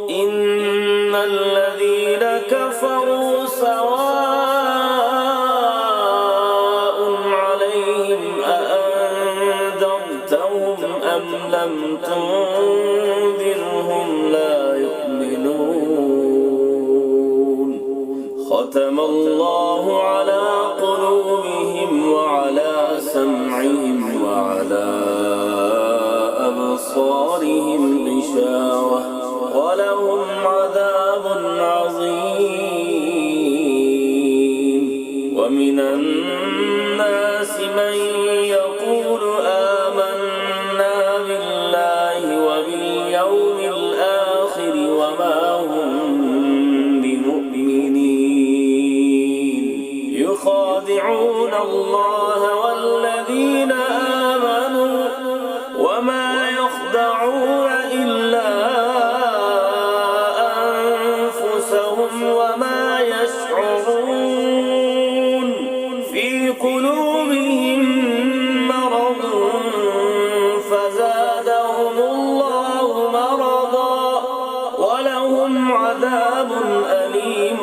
إن الذين كفروا سواء عليهم أأنذرتهم أم لم تنذرهم لا يؤمنون ختم الله على قلوبهم وعلى سمعهم وعلى أبصارهم غشاوة ولهم عذاب عظيم ومن الناس من يقول آمنا بالله وباليوم الآخر وما هم بمؤمنين يخادعون الله والذين آمنوا وما يخدعون إلا أنفسهم وما يشعرون في قلوبهم مرض فزادهم الله مرضا ولهم عذاب أليم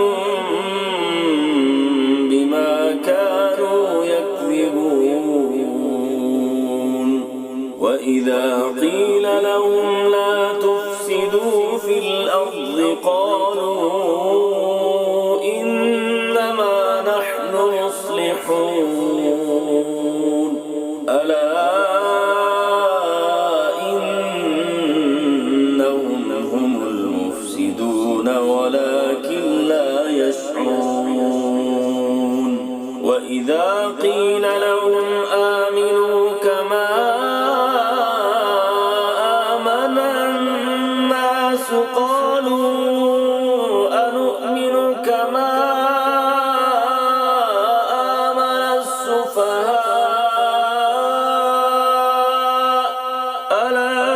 بما كانوا يكذبون وإذا قيل لهم لا تفسدوا في الأرض قالوا إنما نحن مصلحون ألا إنهم هم المفسدون ولكن لا يشعرون وإذا قيل لهم آمنوا كما آمن الناس قالوا أنؤمن كما آمن السفهاء ألا